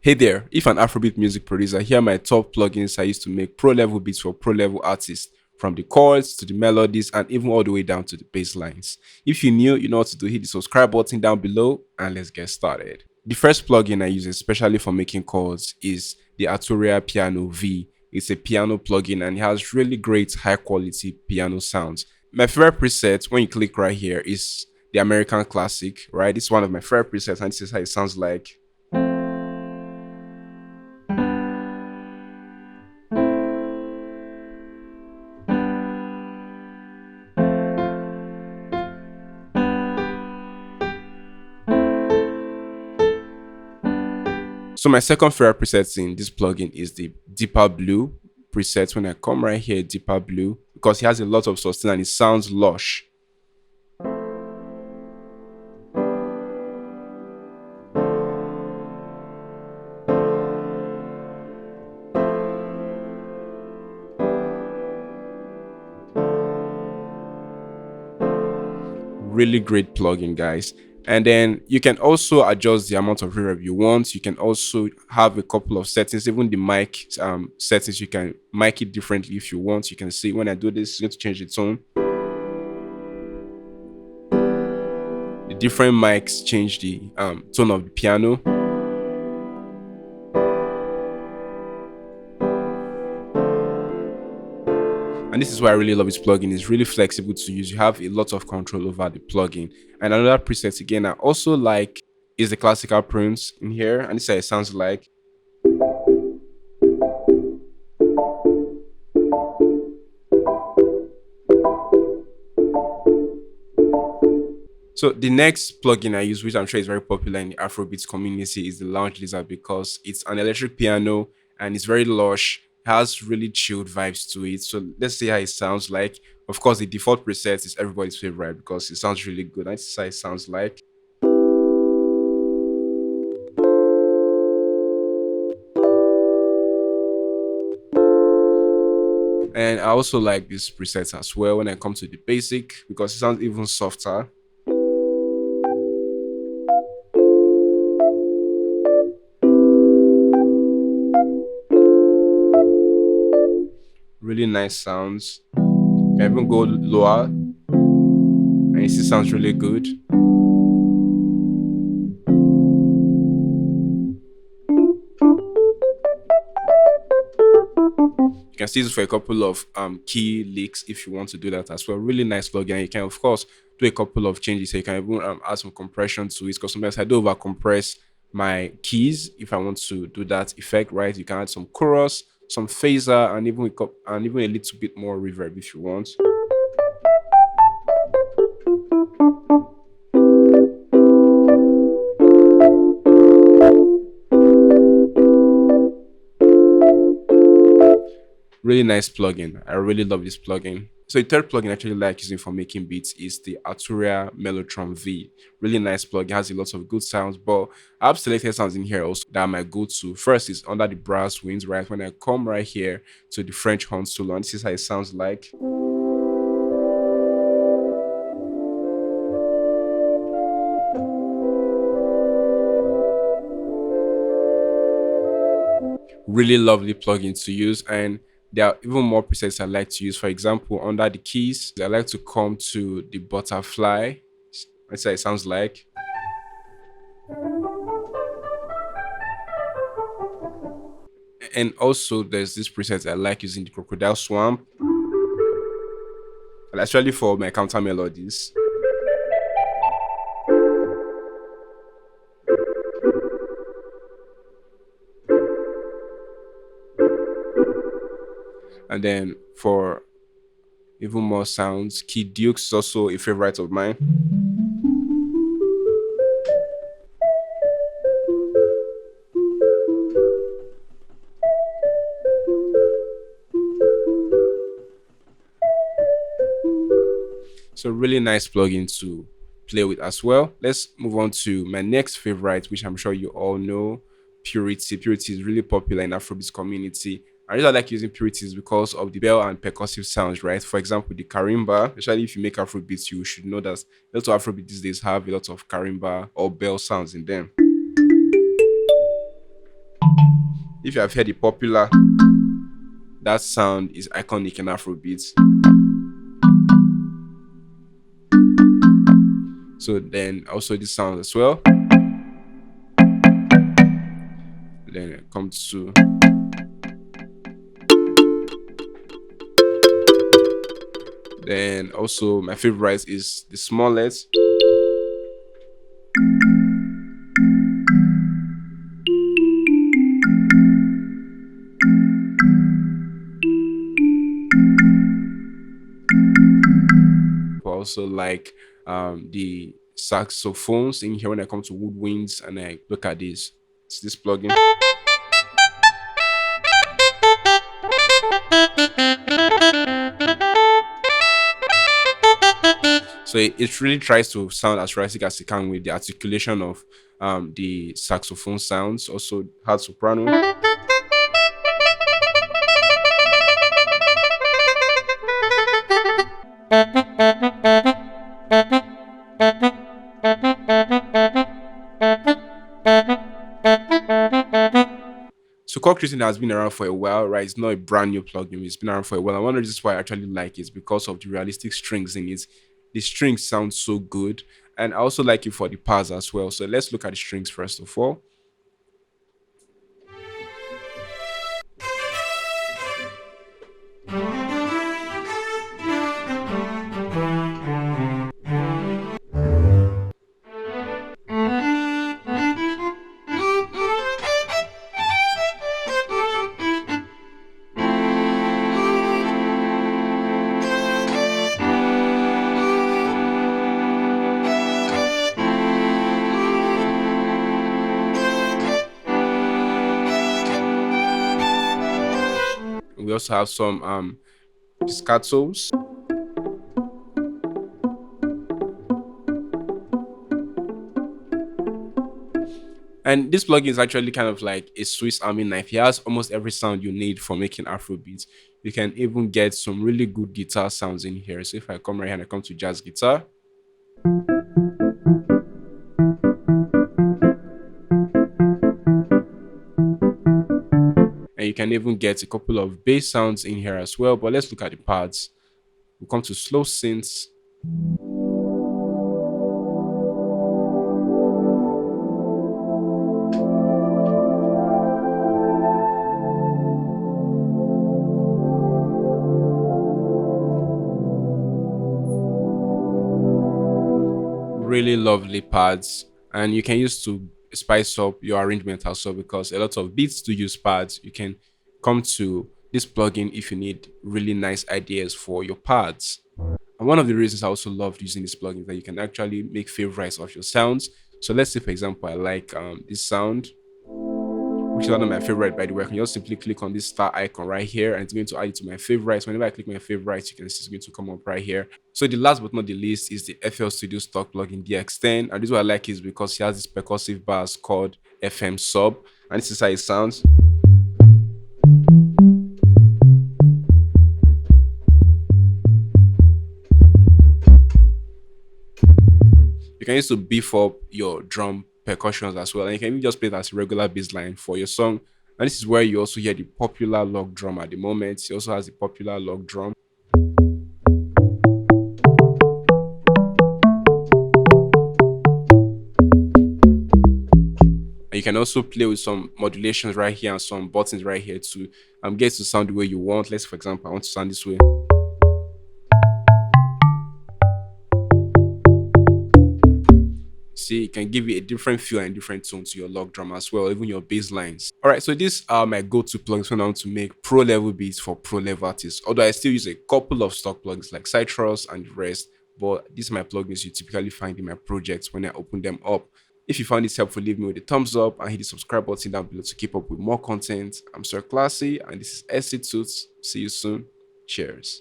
Hey there, if an Afrobeat music producer, here are my top plugins I use to make pro level beats for pro level artists, from the chords to the melodies and even all the way down to the bass lines. If you're new, you know what to do. Hit the subscribe button down below and let's get started. The first plugin I use especially for making chords is the Arturia Piano V. It's a piano plugin and it has really great high quality piano sounds. My favorite preset when you click right here is the American Classic, right? It's one of my favorite presets and this is how it sounds like. So my second favorite preset in this plugin is the deeper blue preset. When I come right here, deeper blue, because it has a lot of sustain and it sounds lush. Really great plugin, guys. And then you can also adjust the amount of reverb you want. You can also have a couple of settings, even the mic settings. You can mic it differently if you want. You can see when I do this, you need to change the tone. The different mics change the tone of the piano. And this is why I really love this plugin. It's really flexible to use. You have a lot of control over the plugin. And another preset again I also like is the classical prunes in here. And this is how it sounds like. So the next plugin I use, which I'm sure is very popular in the Afrobeats community, is the Lounge Lizard, because it's an electric piano and it's very lush. It has really chilled vibes to it. So let's see how it sounds like. Of course, the default preset is everybody's favorite because it sounds really good. That's how it sounds like. And I also like this preset as well when I come to the basic because it sounds even softer. Really nice sounds. You can even go lower and it still sounds really good. You can see this for a couple of key licks if you want to do that as well. Really nice plugin. You can of course do a couple of changes. So you can even add some compression to it, because sometimes I do over compress my keys if I want to do that effect, right? You can add some chorus, some phaser, and even a little bit more reverb if you want. Really nice plugin. I really love this plugin. So the third plugin I actually like using for making beats is the Arturia Mellotron V. Really nice plugin, has a lot of good sounds, but I have selected sounds in here also that are my go-to. First is under the brass winds, right? When I come right here to the French horn solo, and this is how it sounds like. Really lovely plugin to use, and there are even more presets I like to use. For example, under the keys, I like to come to the butterfly. That's how it sounds like. And also there's this preset I like using, the crocodile swamp. And actually for my counter melodies. And then for even more sounds, Key Dukes is also a favorite of mine. So really nice plugin to play with as well. Let's move on to my next favorite, which I'm sure you all know, Purity. Purity is really popular in Afrobeats community. I really like using Purities because of the bell and percussive sounds, right? For example, the karimba, especially if you make Afrobeats, you should know that a lot of Afrobeats these days have a lot of karimba or bell sounds in them. If you have heard the popular, that sound is iconic in Afrobeats. So then also this sound as well. Then it comes to, then also my favorite is the smallest. Also like the saxophones in here when I come to woodwinds and I look at this. It's this plugin. So it really tries to sound as realistic as it can with the articulation of the saxophone sounds. Also has soprano. So chord creating has been around for a while, right? It's not a brand new plugin. It's been around for a while. And one of the reasons why I actually like it is because of the realistic strings in it. The strings sound so good. And I also like it for the pads as well. So let's look at the strings first of all. We also have some piscatos. And this plugin is actually kind of like a Swiss Army knife. It has almost every sound you need for making Afro beats. You can even get some really good guitar sounds in here. So if I come right here and I come to jazz guitar, and you can even get a couple of bass sounds in here as well. But let's look at the pads. We come to slow synths. Really lovely pads, and you can use to spice up your arrangement also because a lot of beats do use pads. You can come to this plugin if you need really nice ideas for your pads. And one of the reasons I also love using this plugin is that you can actually make favorites of your sounds. So let's say, for example, I like this sound, which is one of my favorite, by the way. I can just simply click on this star icon right here and it's going to add it to my favorites. Whenever I click my favorites, you can see it's going to come up right here. So the last but not the least is the FL Studio stock plugin DX10. And this is what I like is because it has this percussive bars called FM sub. And this is how it sounds. You can use to beef up your drum percussions as well. And you can even just play it as a regular bass line for your song. And this is where you also hear the popular log drum at the moment. It also has the popular log drum. And you can also play with some modulations right here and some buttons right here to get to sound the way you want. Let's, for example, I want to sound this way. See, it can give you a different feel and different tone to your log drum as well, even your bass lines. All right, so these are my go-to plugins when I want to make pro level beats for pro level artists. Although I still use a couple of stock plugins like Citrus and the rest, but these are my plugins you typically find in my projects when I open them up. If you found this helpful, leave me with a thumbs up and hit the subscribe button down below to keep up with more content. I'm Sir Classy and this is SC Tuts. See you soon. Cheers.